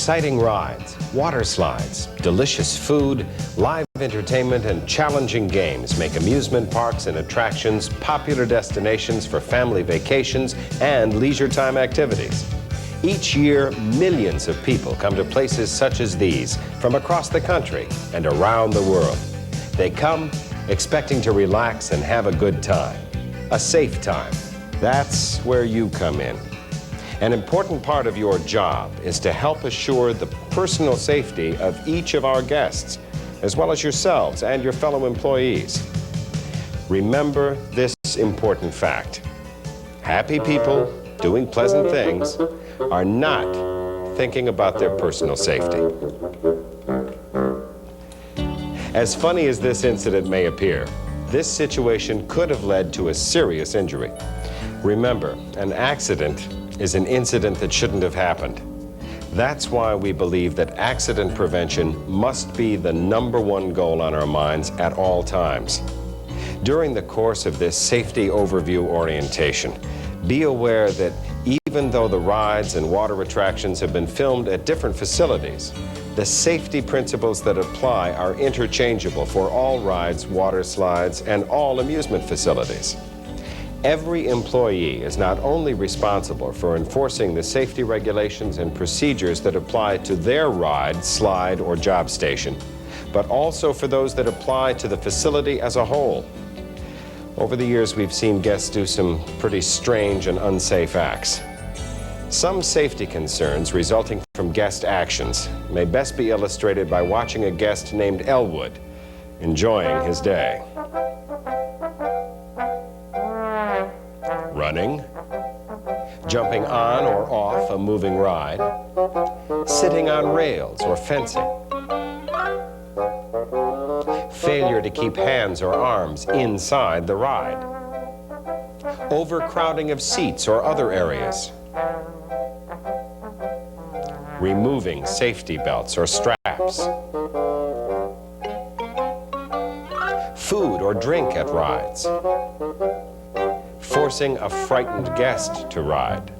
Exciting rides, water slides, delicious food, live entertainment, and challenging games make amusement parks and attractions popular destinations for family vacations and leisure time activities. Each year, millions of people come to places such as these from across the country and around the world. They come expecting to relax and have a good time, a safe time. That's where you come in. An important part of your job is to help assure the personal safety of each of our guests, as well as yourselves and your fellow employees. Remember this important fact. Happy people doing pleasant things are not thinking about their personal safety. As funny as this incident may appear, this situation could have led to a serious injury. Remember, an accident is an incident that shouldn't have happened. That's why we believe that accident prevention must be the #1 goal on our minds at all times. During the course of this safety overview orientation, be aware that even though the rides and water attractions have been filmed at different facilities, the safety principles that apply are interchangeable for all rides, water slides, and all amusement facilities. Every employee is not only responsible for enforcing the safety regulations and procedures that apply to their ride, slide, or job station, but also for those that apply to the facility as a whole. Over the years, we've seen guests do some pretty strange and unsafe acts. Some safety concerns resulting from guest actions may best be illustrated by watching a guest named Elwood enjoying his day. Running, jumping on or off a moving ride, sitting on rails or fencing, failure to keep hands or arms inside the ride, overcrowding of seats or other areas, removing safety belts or straps, food or drink at rides, forcing a frightened guest to ride,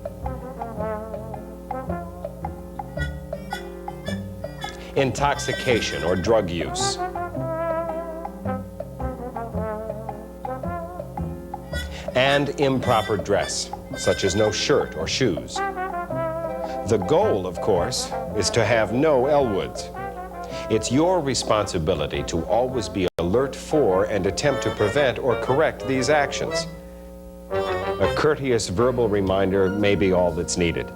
intoxication or drug use, and improper dress, such as no shirt or shoes. The goal, of course, is to have no Elwoods. It's your responsibility to always be alert for and attempt to prevent or correct these actions. A courteous verbal reminder may be all that's needed.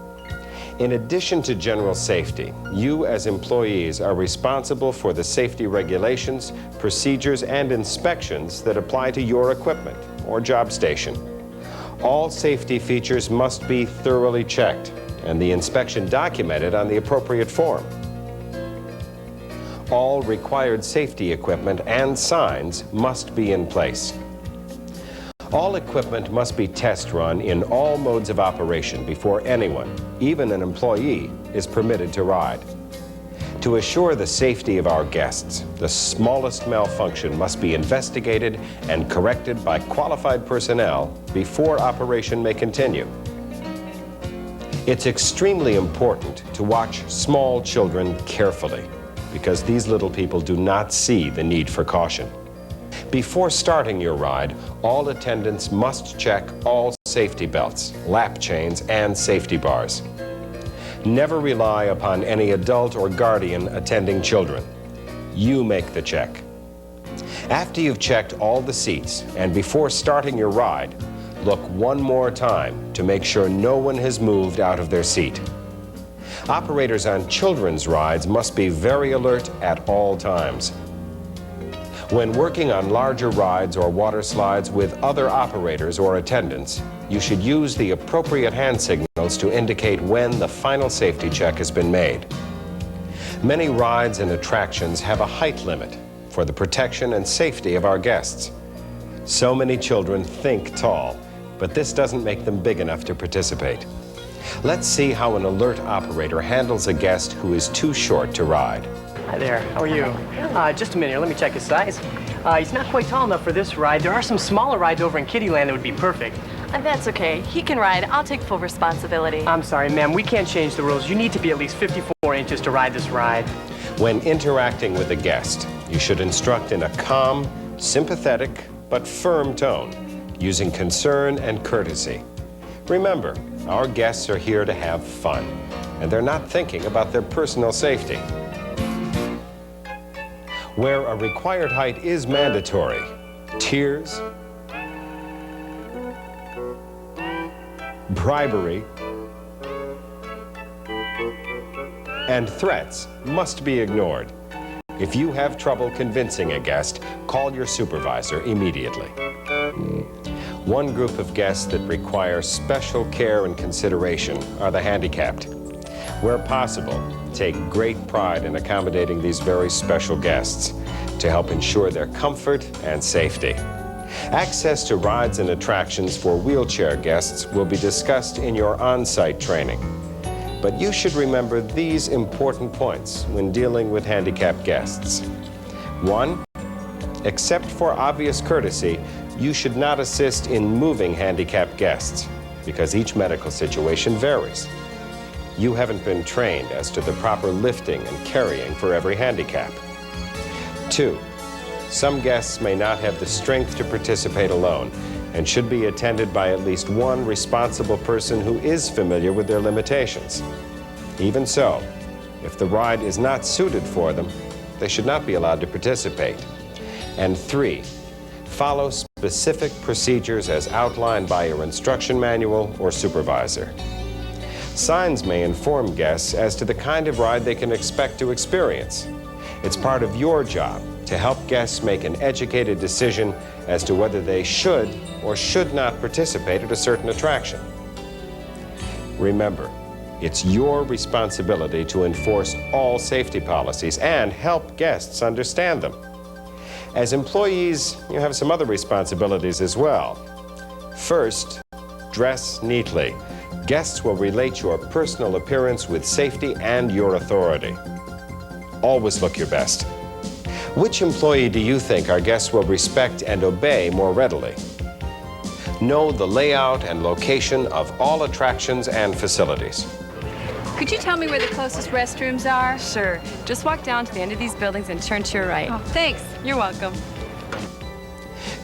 In addition to general safety, you as employees are responsible for the safety regulations, procedures, and inspections that apply to your equipment or job station. All safety features must be thoroughly checked and the inspection documented on the appropriate form. All required safety equipment and signs must be in place. All equipment must be test run in all modes of operation before anyone, even an employee, is permitted to ride. To assure the safety of our guests, the smallest malfunction must be investigated and corrected by qualified personnel before operation may continue. It's extremely important to watch small children carefully because these little people do not see the need for caution. Before starting your ride, all attendants must check all safety belts, lap chains, and safety bars. Never rely upon any adult or guardian attending children. You make the check. After you've checked all the seats and before starting your ride, look one more time to make sure no one has moved out of their seat. Operators on children's rides must be very alert at all times. When working on larger rides or water slides with other operators or attendants, you should use the appropriate hand signals to indicate when the final safety check has been made. Many rides and attractions have a height limit for the protection and safety of our guests. So many children think tall, but this doesn't make them big enough to participate. Let's see how an alert operator handles a guest who is too short to ride. Hi there, how are you? Just a minute here, let me check his size. He's not quite tall enough for this ride. There are some smaller rides over in Kittyland that would be perfect. That's okay. He can ride. I'll take full responsibility. I'm sorry, ma'am. We can't change the rules. You need to be at least 54 inches to ride this ride. When interacting with a guest, you should instruct in a calm, sympathetic, but firm tone, using concern and courtesy. Remember, our guests are here to have fun, and they're not thinking about their personal safety. Where a required height is mandatory, tears, bribery, and threats must be ignored. If you have trouble convincing a guest, call your supervisor immediately. One group of guests that require special care and consideration are the handicapped. Where possible, take great pride in accommodating these very special guests to help ensure their comfort and safety. Access to rides and attractions for wheelchair guests will be discussed in your on-site training. But you should remember these important points when dealing with handicapped guests. 1, except for obvious courtesy, you should not assist in moving handicapped guests because each medical situation varies. You haven't been trained as to the proper lifting and carrying for every handicap. 2, some guests may not have the strength to participate alone and should be attended by at least one responsible person who is familiar with their limitations. Even so, if the ride is not suited for them, they should not be allowed to participate. And 3, follow specific procedures as outlined by your instruction manual or supervisor. Signs may inform guests as to the kind of ride they can expect to experience. It's part of your job to help guests make an educated decision as to whether they should or should not participate at a certain attraction. Remember, it's your responsibility to enforce all safety policies and help guests understand them. As employees, you have some other responsibilities as well. First, dress neatly. Guests will relate your personal appearance with safety and your authority. Always look your best. Which employee do you think our guests will respect and obey more readily? Know the layout and location of all attractions and facilities. Could you tell me where the closest restrooms are? Sure. Just walk down to the end of these buildings and turn to your right. Oh, thanks. You're welcome.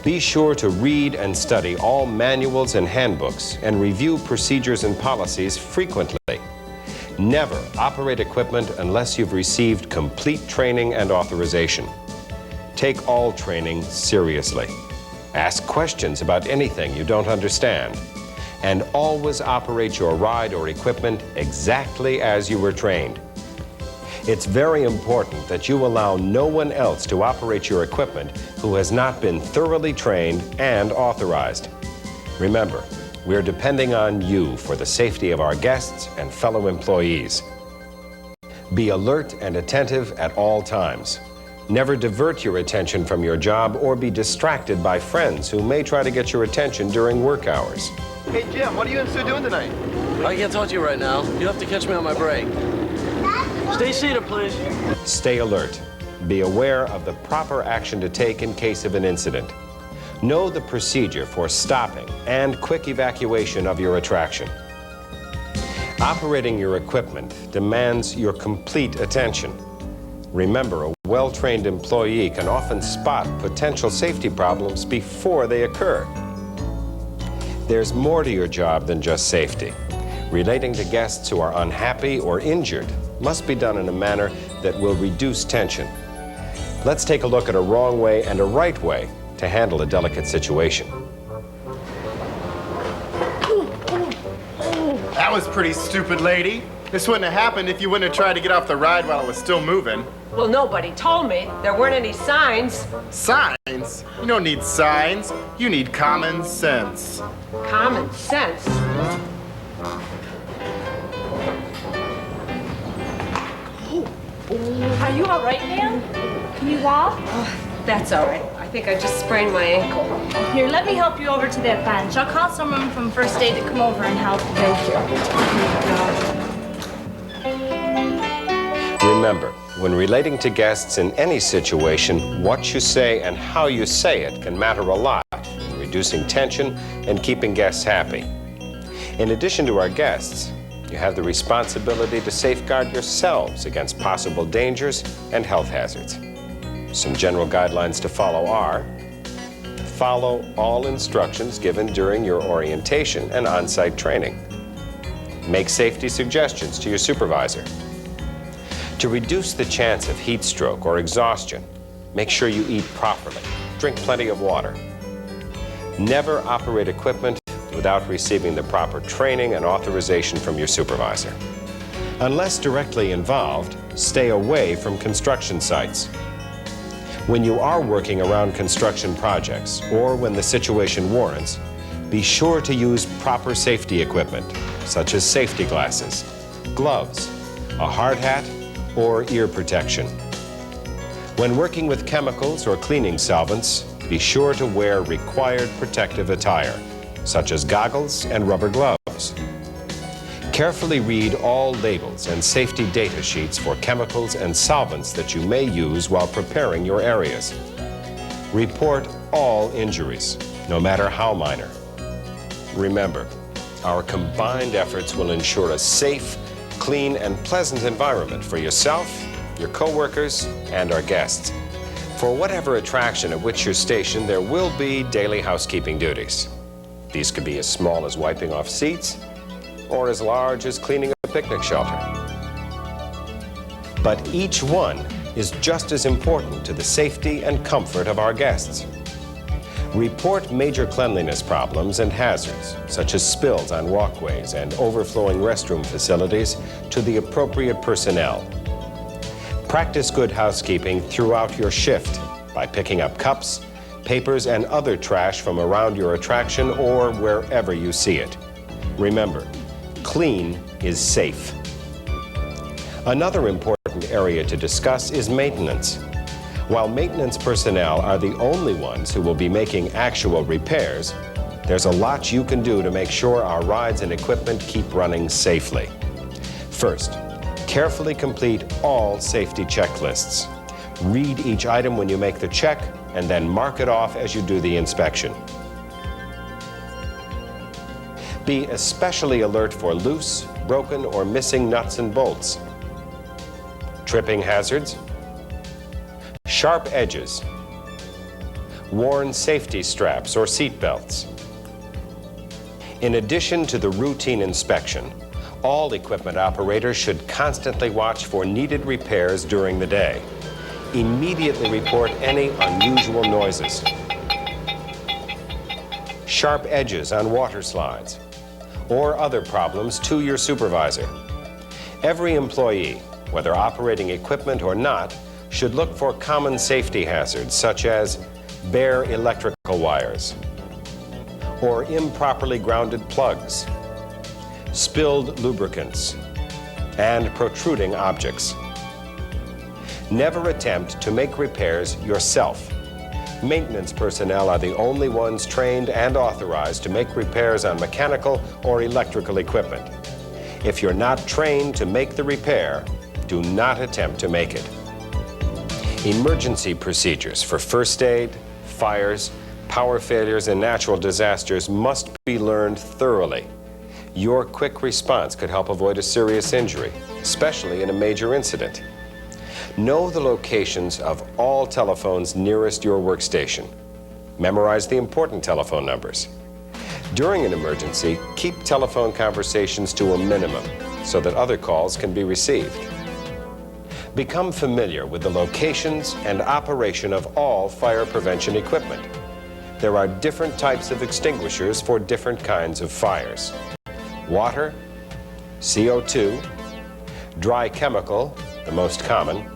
Be sure to read and study all manuals and handbooks and review procedures and policies frequently. Never operate equipment unless you've received complete training and authorization. Take all training seriously. Ask questions about anything you don't understand. And always operate your ride or equipment exactly as you were trained. It's very important that you allow no one else to operate your equipment who has not been thoroughly trained and authorized. Remember, we're depending on you for the safety of our guests and fellow employees. Be alert and attentive at all times. Never divert your attention from your job or be distracted by friends who may try to get your attention during work hours. Hey, Jim, what are you and Sue doing tonight? I can't talk to you right now. You'll have to catch me on my break. Stay seated, please. Stay alert. Be aware of the proper action to take in case of an incident. Know the procedure for stopping and quick evacuation of your attraction. Operating your equipment demands your complete attention. Remember, a well-trained employee can often spot potential safety problems before they occur. There's more to your job than just safety. Relating to guests who are unhappy or injured must be done in a manner that will reduce tension. Let's take a look at a wrong way and a right way to handle a delicate situation. That was pretty stupid, lady. This wouldn't have happened if you wouldn't have tried to get off the ride while it was still moving. Well, nobody told me. There weren't any signs. Signs? You don't need signs. You need common sense. Common sense. Are you all right, ma'am? Can you walk? That's all right. I think I just sprained my ankle. Here, let me help you over to that bench. I'll call someone from first aid to come over and help you. Thank you. Remember, when relating to guests in any situation, what you say and how you say it can matter a lot in reducing tension and keeping guests happy. In addition to our guests, you have the responsibility to safeguard yourselves against possible dangers and health hazards. Some general guidelines to follow are: follow all instructions given during your orientation and on-site training. Make safety suggestions to your supervisor. To reduce the chance of heat stroke or exhaustion, make sure you eat properly. Drink plenty of water. Never operate equipment without receiving the proper training and authorization from your supervisor. Unless directly involved, stay away from construction sites. When you are working around construction projects or when the situation warrants, be sure to use proper safety equipment, such as safety glasses, gloves, a hard hat, or ear protection. When working with chemicals or cleaning solvents, be sure to wear required protective attire, such as goggles and rubber gloves. Carefully read all labels and safety data sheets for chemicals and solvents that you may use while preparing your areas. Report all injuries, no matter how minor. Remember, our combined efforts will ensure a safe, clean, and pleasant environment for yourself, your coworkers, and our guests. For whatever attraction at which you're stationed, there will be daily housekeeping duties. These could be as small as wiping off seats or as large as cleaning a picnic shelter. But each one is just as important to the safety and comfort of our guests. Report major cleanliness problems and hazards, such as spills on walkways and overflowing restroom facilities, to the appropriate personnel. Practice good housekeeping throughout your shift by picking up cups, papers, and other trash from around your attraction or wherever you see it. Remember, clean is safe. Another important area to discuss is maintenance. While maintenance personnel are the only ones who will be making actual repairs, there's a lot you can do to make sure our rides and equipment keep running safely. First, carefully complete all safety checklists. Read each item when you make the check, and then mark it off as you do the inspection. Be especially alert for loose, broken, or missing nuts and bolts, tripping hazards, sharp edges, worn safety straps or seat belts. In addition to the routine inspection, all equipment operators should constantly watch for needed repairs during the day. Immediately report any unusual noises, sharp edges on water slides, or other problems to your supervisor. Every employee, whether operating equipment or not, should look for common safety hazards such as bare electrical wires or improperly grounded plugs, spilled lubricants, and protruding objects. Never attempt to make repairs yourself. Maintenance personnel are the only ones trained and authorized to make repairs on mechanical or electrical equipment. If you're not trained to make the repair, do not attempt to make it. Emergency procedures for first aid, fires, power failures, and natural disasters must be learned thoroughly. Your quick response could help avoid a serious injury, especially in a major incident. Know the locations of all telephones nearest your workstation. Memorize the important telephone numbers. During an emergency, keep telephone conversations to a minimum so that other calls can be received. Become familiar with the locations and operation of all fire prevention equipment. There are different types of extinguishers for different kinds of fires. Water, CO2, dry chemical, the most common,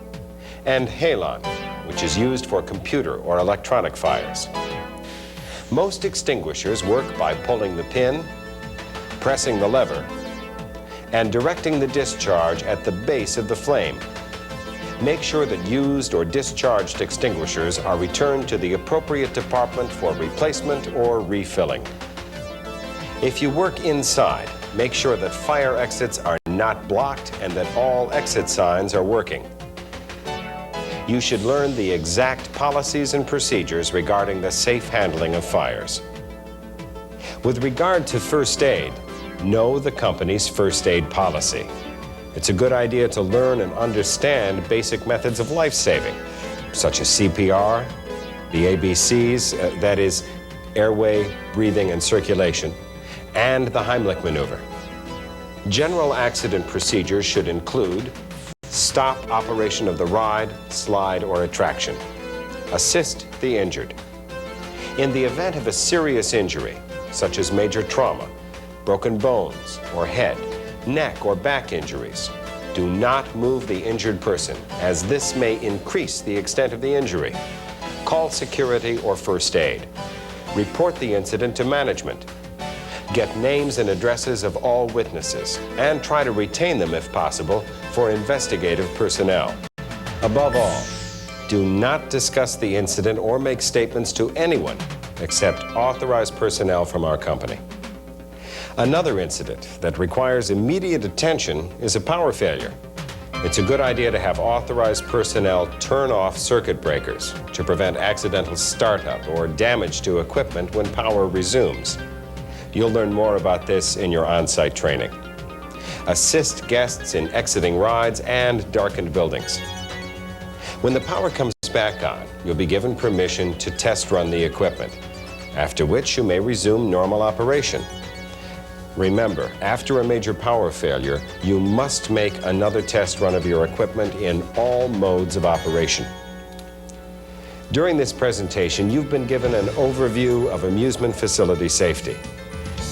and halon, which is used for computer or electronic fires. Most extinguishers work by pulling the pin, pressing the lever, and directing the discharge at the base of the flame. Make sure that used or discharged extinguishers are returned to the appropriate department for replacement or refilling. If you work inside, make sure that fire exits are not blocked and that all exit signs are working. You should learn the exact policies and procedures regarding the safe handling of fires. With regard to first aid, know the company's first aid policy. It's a good idea to learn and understand basic methods of life-saving, such as CPR, the ABCs, that is, airway, breathing, and circulation, and the Heimlich maneuver. General accident procedures should include stop operation of the ride, slide, or attraction. Assist the injured. In the event of a serious injury, such as major trauma, broken bones, or head, neck, or back injuries, do not move the injured person, as this may increase the extent of the injury. Call security or first aid. Report the incident to management. Get names and addresses of all witnesses, and try to retain them if possible for investigative personnel. Above all, do not discuss the incident or make statements to anyone except authorized personnel from our company. Another incident that requires immediate attention is a power failure. It's a good idea to have authorized personnel turn off circuit breakers to prevent accidental startup or damage to equipment when power resumes. You'll learn more about this in your on-site training. Assist guests in exiting rides and darkened buildings. When the power comes back on, you'll be given permission to test run the equipment, after which you may resume normal operation. Remember, after a major power failure, you must make another test run of your equipment in all modes of operation. During this presentation, you've been given an overview of amusement facility safety.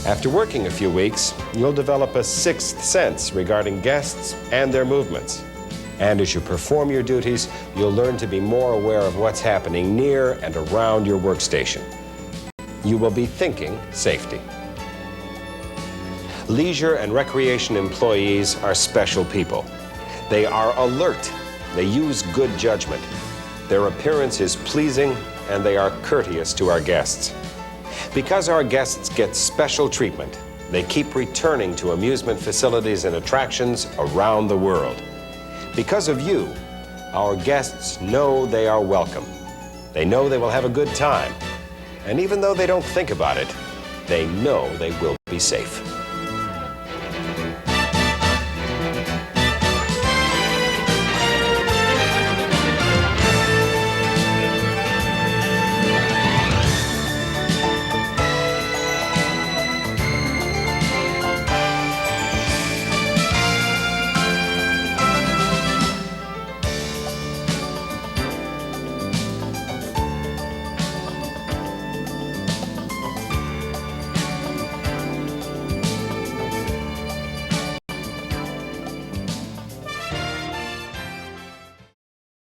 After working a few weeks, you'll develop a sixth sense regarding guests and their movements. And as you perform your duties, you'll learn to be more aware of what's happening near and around your workstation. You will be thinking safety. Leisure and recreation employees are special people. They are alert. They use good judgment. Their appearance is pleasing, and they are courteous to our guests. Because our guests get special treatment, they keep returning to amusement facilities and attractions around the world. Because of you, our guests know they are welcome. They know they will have a good time. And even though they don't think about it, they know they will be safe.